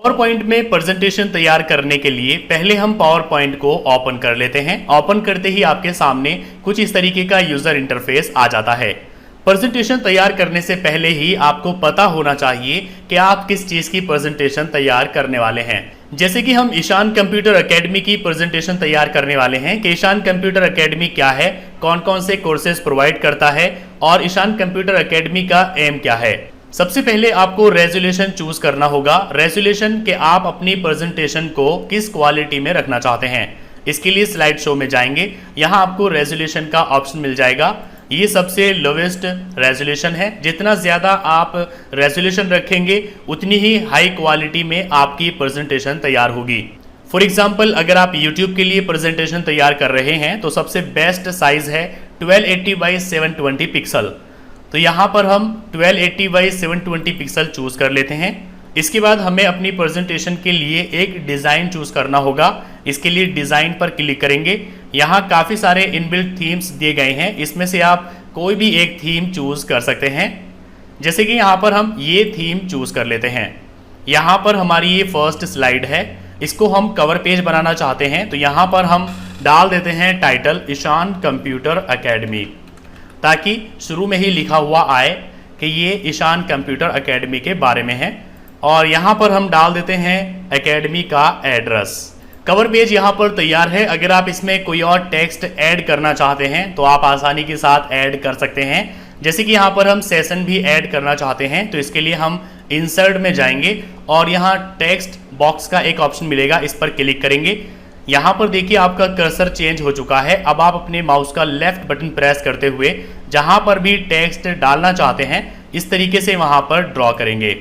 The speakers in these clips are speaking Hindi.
पावर पॉइंट में प्रेजेंटेशन तैयार करने के लिए पहले हम पावर पॉइंट को ओपन कर लेते हैं। ओपन करते ही आपके सामने कुछ इस तरीके का यूजर इंटरफेस आ जाता है। प्रेजेंटेशन तैयार करने से पहले ही आपको पता होना चाहिए कि आप किस चीज की प्रेजेंटेशन तैयार करने वाले हैं। जैसे कि हम ईशान कंप्यूटर एकेडमी की प्रेजेंटेशन तैयार करने वाले हैं कि ईशान कंप्यूटर एकेडमी क्या है, कौन कौन से कोर्सेज प्रोवाइड करता है और ईशान कंप्यूटर एकेडमी का एम क्या है। सबसे पहले आपको रेजोल्यूशन चूज करना होगा। रेजोल्यूशन के आप अपनी प्रेजेंटेशन को किस क्वालिटी में रखना चाहते हैं। इसके लिए स्लाइड शो में जाएंगे, यहाँ आपको रेजोल्यूशन का ऑप्शन मिल जाएगा। ये सबसे लोवेस्ट रेजोल्यूशन है। जितना ज़्यादा आप रेजोल्यूशन रखेंगे उतनी ही हाई क्वालिटी में आपकी प्रेजेंटेशन तैयार होगी। फॉर एग्जाम्पल, अगर आप यूट्यूब के लिए प्रेजेंटेशन तैयार कर रहे हैं तो सबसे बेस्ट साइज है 1280 बाई 720 पिक्सल। तो यहाँ पर हम 1280 बाई 720 पिक्सल चूज़ कर लेते हैं। इसके बाद हमें अपनी प्रेजेंटेशन के लिए एक डिज़ाइन चूज़ करना होगा। इसके लिए डिज़ाइन पर क्लिक करेंगे। यहाँ काफ़ी सारे इनबिल्ट थीम्स दिए गए हैं, इसमें से आप कोई भी एक थीम चूज़ कर सकते हैं। जैसे कि यहाँ पर हम ये थीम चूज़ कर लेते हैं। यहाँ पर हमारी ये फर्स्ट स्लाइड है, इसको हम कवर पेज बनाना चाहते हैं तो यहाँ पर हम डाल देते हैं टाइटल ईशान कंप्यूटर एकेडमी, ताकि शुरू में ही लिखा हुआ आए कि ये ईशान कंप्यूटर एकेडमी के बारे में है। और यहाँ पर हम डाल देते हैं एकेडमी का एड्रेस। कवर पेज यहाँ पर तैयार है। अगर आप इसमें कोई और टेक्स्ट ऐड करना चाहते हैं तो आप आसानी के साथ ऐड कर सकते हैं। जैसे कि यहाँ पर हम सेशन भी ऐड करना चाहते हैं तो इसके लिए हम इंसर्ट में जाएंगे और यहाँ टेक्स्ट बॉक्स का एक ऑप्शन मिलेगा, इस पर क्लिक करेंगे। यहाँ पर देखिए आपका कर्सर चेंज हो चुका है। अब आप अपने माउस का लेफ्ट बटन प्रेस करते हुए जहाँ पर भी टेक्स्ट डालना चाहते हैं इस तरीके से वहाँ पर ड्रॉ करेंगे।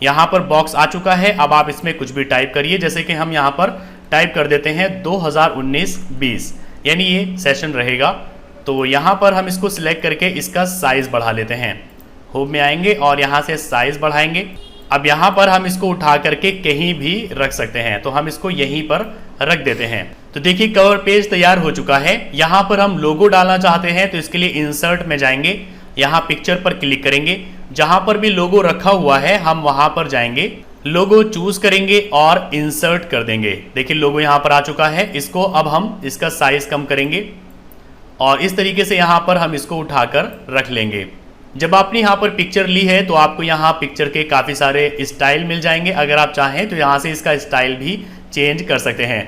यहाँ पर बॉक्स आ चुका है। अब आप इसमें कुछ भी टाइप करिए। जैसे कि हम यहाँ पर टाइप कर देते हैं 2019-20, यानी ये सेशन रहेगा। तो यहाँ पर हम इसको सिलेक्ट करके इसका साइज़ बढ़ा लेते हैं। होम में आएंगे और यहाँ से साइज़ बढ़ाएंगे। अब यहाँ पर हम इसको उठा करके कहीं भी रख सकते हैं, तो हम इसको यहीं पर रख देते हैं। तो देखिए कवर पेज तैयार हो चुका है। यहाँ पर हम लोगो डालना चाहते हैं तो इसके लिए इंसर्ट में जाएंगे, यहाँ पिक्चर पर क्लिक करेंगे। जहाँ पर भी लोगो रखा हुआ है हम वहाँ पर जाएंगे, लोगो चूज करेंगे और इंसर्ट कर देंगे। देखिए लोगो यहाँ पर आ चुका है। इसको अब हम इसका साइज कम करेंगे और इस तरीके से यहाँ पर हम इसको उठाकर रख लेंगे। जब आपने यहाँ पर पिक्चर ली है तो आपको यहाँ पिक्चर के काफ़ी सारे स्टाइल मिल जाएंगे। अगर आप चाहें तो यहाँ से इसका स्टाइल भी चेंज कर सकते हैं।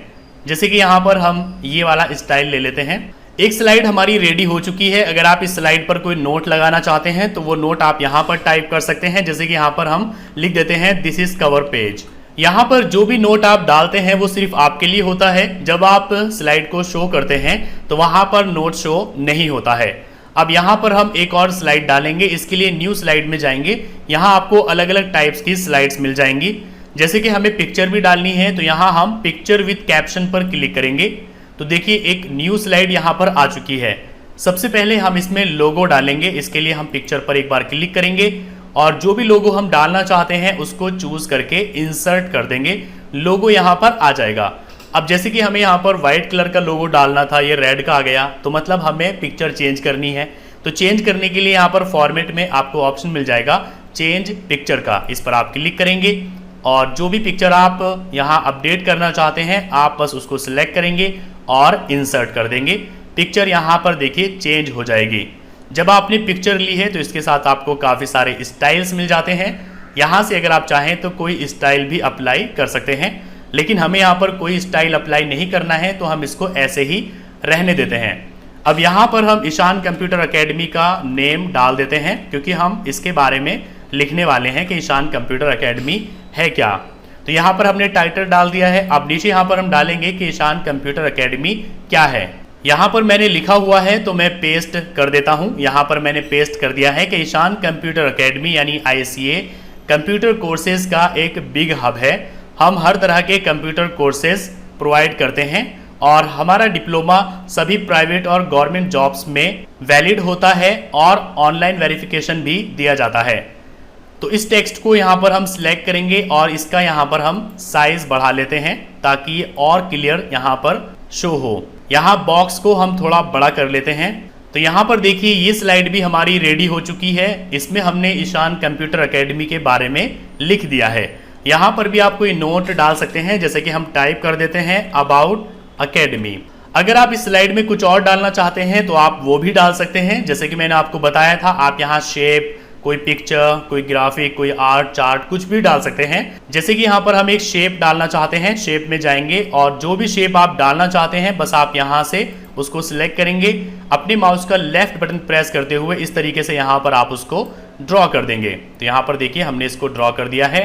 जैसे कि यहाँ पर हम ये वाला स्टाइल ले लेते हैं। एक स्लाइड हमारी रेडी हो चुकी है। अगर आप इस स्लाइड पर कोई नोट लगाना चाहते हैं तो वो नोट आप यहाँ पर टाइप कर सकते हैं। जैसे कि यहाँ पर हम लिख देते हैं दिस इज कवर पेज। यहाँ पर जो भी नोट आप डालते हैं वो सिर्फ आपके लिए होता है। जब आप स्लाइड को शो करते हैं तो वहाँ पर नोट शो नहीं होता है। अब यहाँ पर हम एक और स्लाइड डालेंगे। इसके लिए न्यू स्लाइड में जाएंगे। यहाँ आपको अलग अलग टाइप्स की स्लाइड्स मिल जाएंगी। जैसे कि हमें पिक्चर भी डालनी है तो यहाँ हम पिक्चर विथ कैप्शन पर क्लिक करेंगे। तो देखिए एक न्यू स्लाइड यहाँ पर आ चुकी है। सबसे पहले हम इसमें लोगो डालेंगे। इसके लिए हम पिक्चर पर एक बार क्लिक करेंगे और जो भी लोगो हम डालना चाहते हैं उसको चूज करके इंसर्ट कर देंगे। लोगो यहाँ पर आ जाएगा। अब जैसे कि हमें यहाँ पर व्हाइट कलर का लोगो डालना था, ये रेड का आ गया, तो मतलब हमें पिक्चर चेंज करनी है। तो चेंज करने के लिए यहाँ पर फॉर्मेट में आपको ऑप्शन मिल जाएगा चेंज पिक्चर का। इस पर आप क्लिक करेंगे और जो भी पिक्चर आप यहाँ अपडेट करना चाहते हैं आप बस उसको सिलेक्ट करेंगे और इंसर्ट कर देंगे। पिक्चर यहाँ पर देखिए चेंज हो जाएगी। जब आपने पिक्चर ली है तो इसके साथ आपको काफ़ी सारे स्टाइल्स मिल जाते हैं। यहाँ से अगर आप चाहें तो कोई स्टाइल भी अप्लाई कर सकते हैं, लेकिन हमें यहाँ पर कोई स्टाइल अप्लाई नहीं करना है तो हम इसको ऐसे ही रहने देते हैं। अब यहाँ पर हम ईशान कंप्यूटर एकेडमी का नेम डाल देते हैं, क्योंकि हम इसके बारे में लिखने वाले हैं कि ईशान कंप्यूटर एकेडमी है क्या। तो यहाँ पर हमने टाइटल डाल दिया है। अब नीचे यहाँ पर हम डालेंगे कि ईशान कंप्यूटर एकेडमी क्या है। यहाँ पर मैंने लिखा हुआ है तो मैं पेस्ट कर देता हूँ। यहाँ पर मैंने पेस्ट कर दिया है कि ईशान कंप्यूटर एकेडमी यानी ICA कंप्यूटर कोर्सेज का एक बिग हब है। हम हर तरह के कंप्यूटर कोर्सेज प्रोवाइड करते हैं और हमारा डिप्लोमा सभी प्राइवेट और गवर्नमेंट जॉब्स में वैलिड होता है और ऑनलाइन वेरिफिकेशन भी दिया जाता है। तो इस टेक्स्ट को यहाँ पर हम सिलेक्ट करेंगे और इसका यहाँ पर हम साइज बढ़ा लेते हैं ताकि ये और क्लियर यहाँ पर शो हो। यहाँ बॉक्स को हम थोड़ा बड़ा कर लेते हैं। तो यहाँ पर देखिए ये स्लाइड भी हमारी रेडी हो चुकी है। इसमें हमने ईशान कंप्यूटर एकेडमी के बारे में लिख दिया है। यहाँ पर भी आप कोई नोट डाल सकते हैं, जैसे कि हम टाइप कर देते हैं अबाउट अकेडमी। अगर आप इस स्लाइड में कुछ और डालना चाहते हैं तो आप वो भी डाल सकते हैं, जैसे कि मैंने आपको बताया था। आप यहाँ शेप, कोई पिक्चर, कोई ग्राफिक, कोई आर्ट चार्ट, कुछ भी डाल सकते हैं। जैसे कि यहाँ पर हम एक शेप डालना चाहते हैं, शेप में जाएंगे और जो भी शेप आप डालना चाहते हैं बस आप यहाँ से उसको सिलेक्ट करेंगे, अपने माउस का लेफ्ट बटन प्रेस करते हुए इस तरीके से यहाँ पर आप उसको ड्रॉ कर देंगे। तो यहाँ पर देखिए हमने इसको ड्रॉ कर दिया है।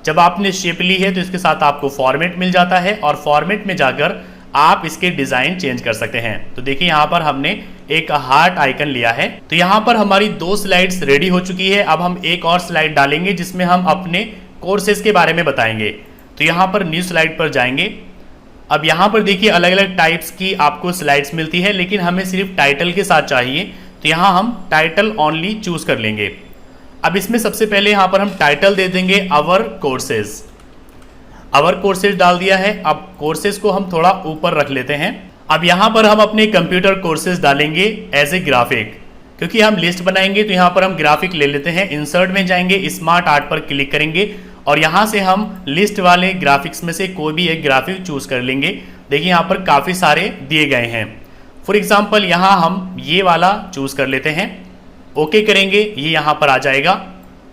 जब आपने शेप ली है तो इसके साथ आपको फॉर्मेट मिल जाता है और फॉर्मेट में जाकर आप इसके डिजाइन चेंज कर सकते हैं। तो देखिए यहाँ पर हमने एक हार्ट आइकन लिया है। तो यहाँ पर हमारी 2 स्लाइड्स रेडी हो चुकी है। अब हम एक और स्लाइड डालेंगे जिसमें हम अपने कोर्सेज के बारे में बताएंगे। तो यहाँ पर न्यू स्लाइड पर जाएंगे। अब यहाँ पर देखिए अलग अलग टाइप्स की आपको स्लाइड्स मिलती है, लेकिन हमें सिर्फ टाइटल के साथ चाहिए, तो यहाँ हम टाइटल ओनली चूज कर लेंगे। अब इसमें सबसे पहले यहाँ पर हम टाइटल दे देंगे आवर कोर्सेज। आवर कोर्सेज डाल दिया है। अब कोर्सेज को हम थोड़ा ऊपर रख लेते हैं। अब यहाँ पर हम अपने कंप्यूटर कोर्सेज डालेंगे एज ए ग्राफिक, क्योंकि हम लिस्ट बनाएंगे तो यहाँ पर हम ग्राफिक ले लेते हैं। इंसर्ट में जाएंगे, स्मार्ट आर्ट पर क्लिक करेंगे और यहाँ से हम लिस्ट वाले ग्राफिक्स में से कोई भी एक ग्राफिक चूज कर लेंगे। देखिए यहाँ पर काफ़ी सारे दिए गए हैं। फॉर एग्जाम्पल यहाँ हम ये वाला चूज कर लेते हैं, ओके करेंगे, ये यहाँ पर आ जाएगा।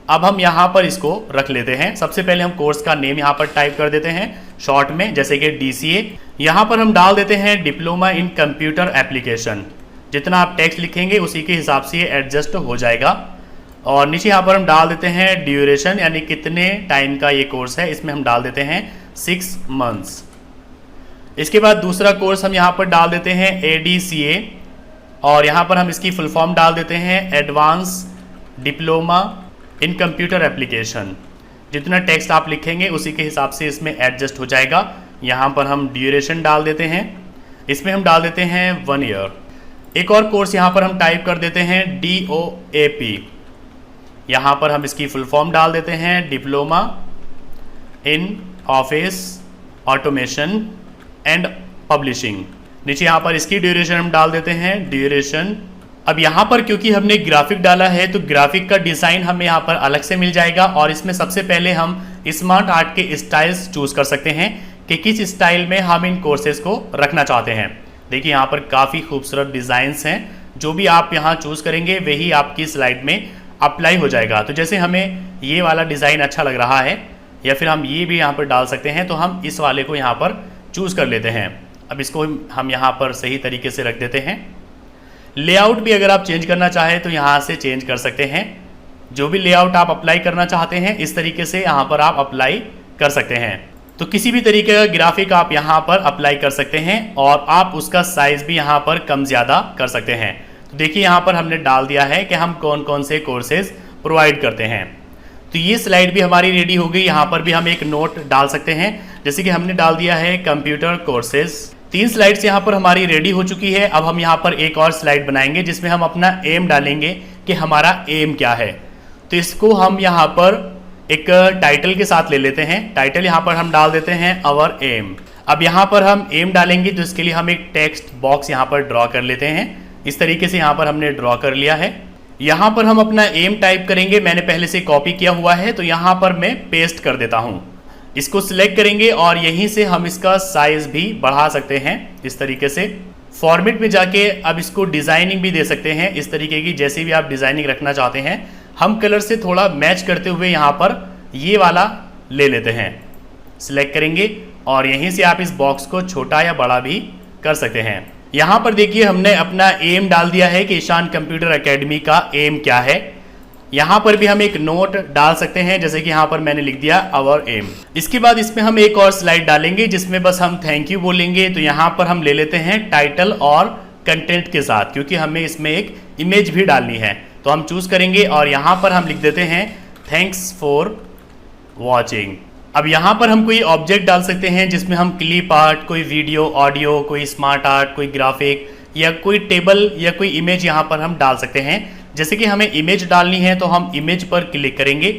अब हम यहाँ पर इसको रख लेते हैं। सबसे पहले हम कोर्स का नेम यहाँ पर टाइप कर देते हैं शॉर्ट में, जैसे कि DCA। यहाँ पर हम डाल देते हैं डिप्लोमा इन कंप्यूटर एप्लीकेशन। जितना आप टेक्स्ट लिखेंगे उसी के हिसाब से ये एडजस्ट हो जाएगा। और नीचे यहाँ पर हम डाल देते हैं ड्यूरेशन, यानी कितने टाइम का ये कोर्स है, इसमें हम डाल देते हैं 6 मंथ्स। इसके बाद दूसरा कोर्स हम यहाँ पर डाल देते हैं ADCA और यहाँ पर हम इसकी फुल फॉर्म डाल देते हैं advance diploma in computer application. जितना टेक्स्ट आप लिखेंगे उसी के हिसाब से इसमें एडजस्ट हो जाएगा। यहाँ पर हम ड्यूरेशन डाल देते हैं, इसमें हम डाल देते हैं 1 ईयर। एक और कोर्स यहाँ पर हम टाइप कर देते हैं DOAP। यहाँ पर हम इसकी फुल फॉर्म डाल देते हैं diploma in office automation and publishing. नीचे यहाँ पर इसकी ड्यूरेशन हम डाल देते हैं ड्यूरेशन। अब यहाँ पर क्योंकि हमने ग्राफिक डाला है तो ग्राफिक का डिज़ाइन हमें यहाँ पर अलग से मिल जाएगा और इसमें सबसे पहले हम स्मार्ट आर्ट के स्टाइल्स चूज कर सकते हैं कि किस स्टाइल में हम इन कोर्सेज को रखना चाहते हैं। देखिए यहाँ पर काफ़ी खूबसूरत डिज़ाइंस हैं, जो भी आप यहाँ चूज करेंगे वही आपकी स्लाइड में अप्लाई हो जाएगा। तो जैसे हमें ये वाला डिज़ाइन अच्छा लग रहा है या फिर हम ये भी यहाँ पर डाल सकते हैं, तो हम इस वाले को यहाँ पर चूज कर लेते हैं। अब इसको हम यहाँ पर सही तरीके से रख देते हैं। लेआउट भी अगर आप चेंज करना चाहें तो यहाँ से चेंज कर सकते हैं। जो भी लेआउट आप अप्लाई करना चाहते हैं इस तरीके से यहाँ पर आप अप्लाई कर सकते हैं। तो किसी भी तरीके का ग्राफिक आप यहाँ पर अप्लाई कर सकते हैं और आप उसका साइज भी यहाँ पर कम ज़्यादा कर सकते हैं। तो देखिए यहाँ पर हमने डाल दिया है कि हम कौन कौन से कोर्सेज प्रोवाइड करते हैं। तो ये स्लाइड भी हमारी रेडी हो गई। यहाँ पर भी हम एक नोट डाल सकते हैं, जैसे कि हमने डाल दिया है कंप्यूटर कोर्सेज। 3 स्लाइड्स यहाँ पर हमारी रेडी हो चुकी है। अब हम यहाँ पर एक और स्लाइड बनाएंगे जिसमें हम अपना एम डालेंगे कि हमारा एम क्या है। तो इसको हम यहाँ पर एक टाइटल के साथ ले लेते हैं। टाइटल यहाँ पर हम डाल देते हैं आवर एम। अब यहाँ पर हम एम डालेंगे तो इसके लिए हम एक टेक्स्ट बॉक्स यहाँ पर ड्रॉ कर लेते हैं। इस तरीके से यहाँ पर हमने ड्रॉ कर लिया है। यहाँ पर हम अपना एम टाइप करेंगे। मैंने पहले से कॉपी किया हुआ है तो यहाँ पर मैं पेस्ट कर देता हूँ। इसको सिलेक्ट करेंगे और यहीं से हम इसका साइज भी बढ़ा सकते हैं इस तरीके से। फॉर्मेट में जाके अब इसको डिजाइनिंग भी दे सकते हैं इस तरीके की, जैसे भी आप डिजाइनिंग रखना चाहते हैं। हम कलर से थोड़ा मैच करते हुए यहाँ पर ये वाला ले लेते हैं। सिलेक्ट करेंगे और यहीं से आप इस बॉक्स को छोटा या बड़ा भी कर सकते हैं। यहाँ पर देखिए हमने अपना एम डाल दिया है कि ईशान कंप्यूटर एकेडमी का एम क्या है। यहाँ पर भी हम एक नोट डाल सकते हैं, जैसे कि यहाँ पर मैंने लिख दिया आवर एम। इसके बाद इसमें हम एक और स्लाइड डालेंगे जिसमें बस हम थैंक यू बोलेंगे। तो यहाँ पर हम ले लेते हैं टाइटल और कंटेंट के साथ, क्योंकि हमें इसमें एक इमेज भी डालनी है। तो हम चूज करेंगे और यहाँ पर हम लिख देते हैं थैंक्स फॉर वॉचिंग। अब यहाँ पर हम कोई ऑब्जेक्ट डाल सकते हैं जिसमें हम क्लिप आर्ट, कोई वीडियो, ऑडियो, कोई स्मार्ट आर्ट, कोई ग्राफिक या कोई टेबल या कोई इमेज यहाँ पर हम डाल सकते हैं। जैसे कि हमें इमेज डालनी है तो हम इमेज पर क्लिक करेंगे।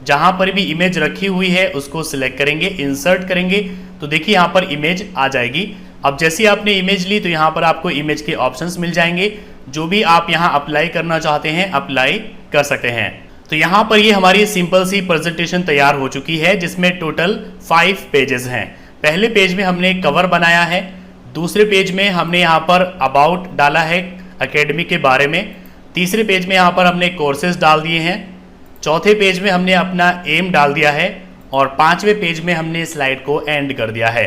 जहाँ पर भी इमेज रखी हुई है उसको सिलेक्ट करेंगे, इंसर्ट करेंगे तो देखिए यहाँ पर इमेज आ जाएगी। अब जैसे आपने इमेज ली तो यहाँ पर आपको इमेज के ऑप्शंस मिल जाएंगे। जो भी आप यहाँ अप्लाई करना चाहते हैं अप्लाई कर सकते हैं। तो यहाँ पर ये हमारी सिंपल सी प्रेजेंटेशन तैयार हो चुकी है जिसमें टोटल 5 पेजेस हैं। पहले पेज में हमने कवर बनाया है, दूसरे पेज में हमने यहाँ पर अबाउट डाला है एकेडमी के बारे में, तीसरे पेज में यहाँ पर हमने कोर्सेज डाल दिए हैं, चौथे पेज में हमने अपना एम डाल दिया है और पांचवें पेज में हमने स्लाइड को एंड कर दिया है।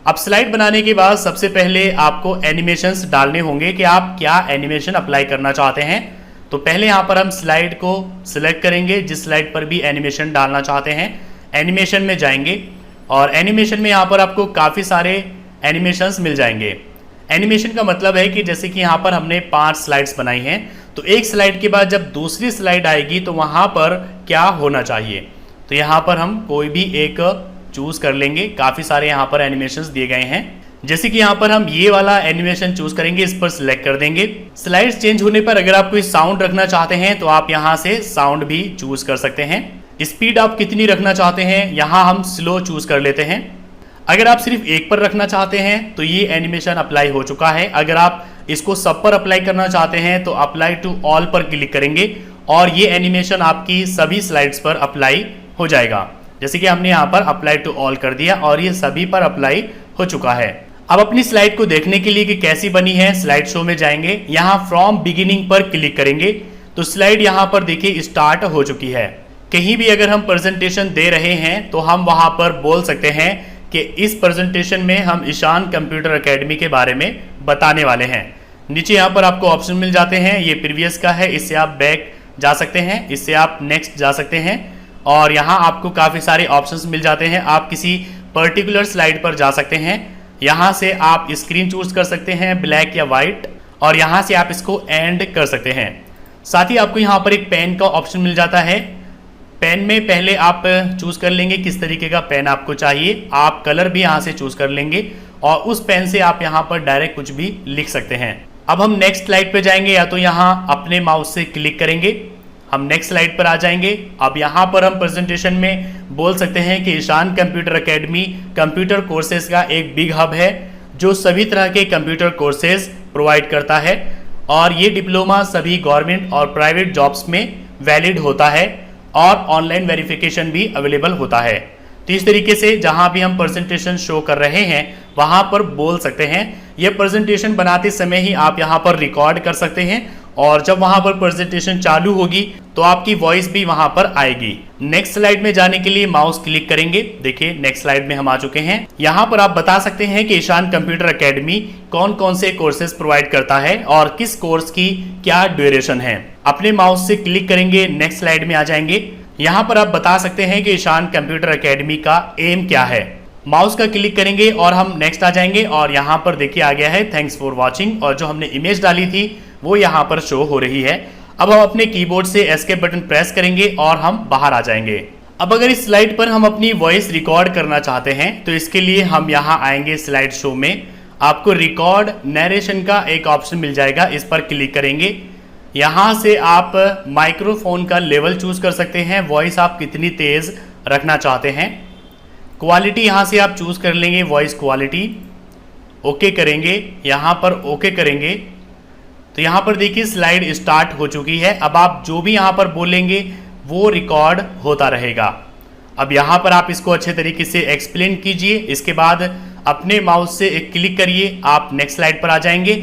अब स्लाइड बनाने के बाद सबसे पहले आपको एनिमेशंस डालने होंगे कि आप क्या एनिमेशन अप्लाई करना चाहते हैं। तो पहले यहाँ पर हम स्लाइड को सिलेक्ट करेंगे, जिस स्लाइड पर भी एनिमेशन डालना चाहते हैं एनिमेशन में जाएंगे और एनिमेशन में यहाँ पर आपको काफ़ी सारे एनिमेशंस मिल जाएंगे। एनिमेशन का मतलब है कि जैसे कि यहाँ पर हमने 5 स्लाइड्स बनाई हैं, तो एक स्लाइड के बाद जब दूसरी स्लाइड आएगी तो वहाँ पर क्या होना चाहिए, तो यहाँ पर हम कोई भी एक चूज कर लेंगे। काफ़ी सारे यहाँ पर एनिमेशंस दिए गए हैं, जैसे कि यहाँ पर हम ये वाला एनिमेशन चूज करेंगे, इस पर सिलेक्ट कर देंगे। स्लाइड्स चेंज होने पर अगर आप कोई साउंड रखना चाहते हैं तो आप यहाँ से साउंड भी चूज कर सकते हैं। स्पीड आप कितनी रखना चाहते हैं, यहाँ हम स्लो चूज कर लेते हैं। अगर आप सिर्फ एक पर रखना चाहते हैं तो ये एनिमेशन अप्लाई हो चुका है। अगर आप इसको सब पर अप्लाई करना चाहते हैं तो अप्लाई टू ऑल पर क्लिक करेंगे और ये एनिमेशन आपकी सभी स्लाइड्स पर अप्लाई हो जाएगा। जैसे कि हमने यहाँ पर अप्लाई टू ऑल कर दिया और ये सभी पर अप्लाई हो चुका है। अब अपनी स्लाइड को देखने के लिए कि कैसी बनी है, स्लाइड शो में जाएंगे, यहाँ फ्रॉम बिगिनिंग पर क्लिक करेंगे तो स्लाइड यहाँ पर देखिए स्टार्ट हो चुकी है। कहीं भी अगर हम प्रेजेंटेशन दे रहे हैं तो हम वहाँ पर बोल सकते हैं कि इस प्रेजेंटेशन में हम ईशान कंप्यूटर एकेडमी के बारे में बताने वाले हैं। नीचे यहाँ पर आपको ऑप्शन मिल जाते हैं, ये प्रीवियस का है, इससे आप बैक जा सकते हैं, इससे आप नेक्स्ट जा सकते हैं और यहाँ आपको काफ़ी सारे ऑप्शंस मिल जाते हैं। आप किसी पर्टिकुलर स्लाइड पर जा सकते हैं, यहाँ से आप स्क्रीन चूज कर सकते हैं ब्लैक या वाइट और यहाँ से आप इसको एंड कर सकते हैं। साथ ही आपको यहाँ पर एक पेन का ऑप्शन मिल जाता है। पेन में पहले आप चूज कर लेंगे किस तरीके का पेन आपको चाहिए, आप कलर भी यहाँ से चूज कर लेंगे और उस पेन से आप यहाँ पर डायरेक्ट कुछ भी लिख सकते हैं। अब हम नेक्स्ट स्लाइड पे जाएंगे, या तो यहाँ अपने माउस से क्लिक करेंगे, हम नेक्स्ट स्लाइड पर आ जाएंगे। अब यहाँ पर हम प्रेजेंटेशन में बोल सकते हैं कि Ishan Computer Academy computer courses का एक बिग हब है जो सभी तरह के कंप्यूटर कोर्सेज प्रोवाइड करता है और ये डिप्लोमा सभी गवर्नमेंट और प्राइवेट जॉब्स में वैलिड होता है और ऑनलाइन वेरिफिकेशन भी अवेलेबल होता है। तो इस तरीके से जहां भी हम प्रेजेंटेशन शो कर रहे हैं वहां पर बोल सकते हैं। यह प्रेजेंटेशन बनाते समय ही आप यहां पर रिकॉर्ड कर सकते हैं और जब वहां पर प्रेजेंटेशन चालू होगी तो आपकी वॉइस भी वहां पर आएगी। नेक्स्ट स्लाइड में जाने के लिए माउस क्लिक करेंगे, देखिए नेक्स्ट स्लाइड में हम आ चुके हैं। यहाँ पर आप बता सकते हैं कि ईशान कंप्यूटर एकेडमी कौन कौन से कोर्सेज प्रोवाइड करता है और किस कोर्स की क्या ड्यूरेशन है। अपने माउस से क्लिक करेंगे, नेक्स्ट स्लाइड में आ जाएंगे। यहाँ पर आप बता सकते हैं कि ईशान कंप्यूटर एकेडमी का एम क्या है। माउस का क्लिक करेंगे और हम नेक्स्ट आ जाएंगे और यहाँ पर देखिए आ गया है थैंक्स फॉर वॉचिंग और जो हमने इमेज डाली थी वो यहाँ पर शो हो रही है। अब हम अपने कीबोर्ड से एस्केप बटन प्रेस करेंगे और हम बाहर आ जाएंगे। अब अगर इस स्लाइड पर हम अपनी वॉइस रिकॉर्ड करना चाहते हैं तो इसके लिए हम यहाँ आएंगे स्लाइड शो में, आपको रिकॉर्ड नरेशन का एक ऑप्शन मिल जाएगा, इस पर क्लिक करेंगे। यहाँ से आप माइक्रोफोन का लेवल चूज कर सकते हैं, वॉइस आप कितनी तेज रखना चाहते हैं। क्वालिटी यहाँ से आप चूज कर लेंगे, वॉइस क्वालिटी, ओके करेंगे, यहाँ पर ओके करेंगे तो यहाँ पर देखिए स्लाइड स्टार्ट हो चुकी है। अब आप जो भी यहाँ पर बोलेंगे वो रिकॉर्ड होता रहेगा। अब यहाँ पर आप इसको अच्छे तरीके से एक्सप्लेन कीजिए, इसके बाद अपने माउस से एक क्लिक करिए, आप नेक्स्ट स्लाइड पर आ जाएंगे।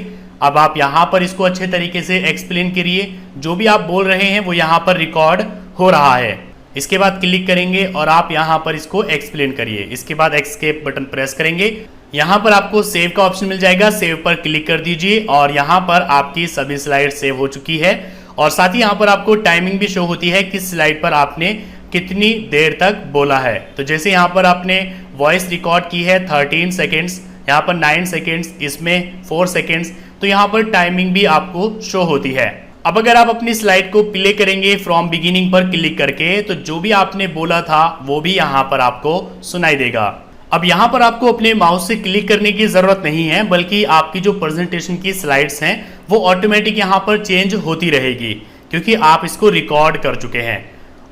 अब आप यहाँ पर इसको अच्छे तरीके से एक्सप्लेन करिए, जो भी आप बोल रहे हैं वो यहाँ पर रिकॉर्ड हो रहा है। इसके बाद क्लिक करेंगे और आप यहाँ पर इसको एक्सप्लेन करिए। इसके बाद एस्केप बटन प्रेस करेंगे, यहाँ पर आपको सेव का ऑप्शन मिल जाएगा, सेव पर क्लिक कर दीजिए और यहाँ पर आपकी सभी स्लाइड सेव हो चुकी है और साथ ही यहाँ पर आपको टाइमिंग भी शो होती है किस स्लाइड पर आपने कितनी देर तक बोला है। तो जैसे यहाँ पर आपने वॉइस रिकॉर्ड की है 13 सेकेंड्स, यहाँ पर 9 सेकेंड्स, इसमें 4 सेकेंड्स, तो यहाँ पर टाइमिंग भी आपको शो होती है। अब अगर आप अपनी स्लाइड को प्ले करेंगे फ्रॉम बिगिनिंग पर क्लिक करके तो जो भी आपने बोला था वो भी यहाँ पर आपको सुनाई देगा। अब यहाँ पर आपको अपने माउस से क्लिक करने की जरूरत नहीं है, बल्कि आपकी जो प्रेजेंटेशन की स्लाइड्स हैं वो ऑटोमेटिक यहाँ पर चेंज होती रहेगी क्योंकि आप इसको रिकॉर्ड कर चुके हैं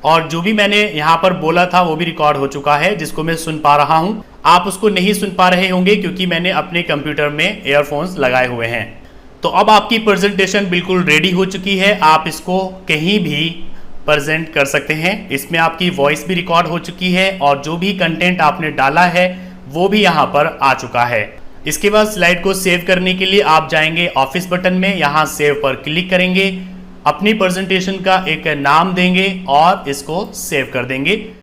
और जो भी मैंने यहाँ पर बोला था वो भी रिकॉर्ड हो चुका है, जिसको मैं सुन पा रहा हूँ। आप उसको नहीं सुन पा रहे होंगे क्योंकि मैंने अपने कंप्यूटर में ईयरफोन्स लगाए हुए हैं। तो अब आपकी प्रेजेंटेशन बिल्कुल रेडी हो चुकी है, आप इसको कहीं भी प्रेजेंट कर सकते हैं। इसमें आपकी वॉइस भी रिकॉर्ड हो चुकी है और जो भी कंटेंट आपने डाला है वो भी यहाँ पर आ चुका है। इसके बाद स्लाइड को सेव करने के लिए आप जाएंगे ऑफिस बटन में, यहाँ सेव पर क्लिक करेंगे, अपनी प्रेजेंटेशन का एक नाम देंगे और इसको सेव कर देंगे।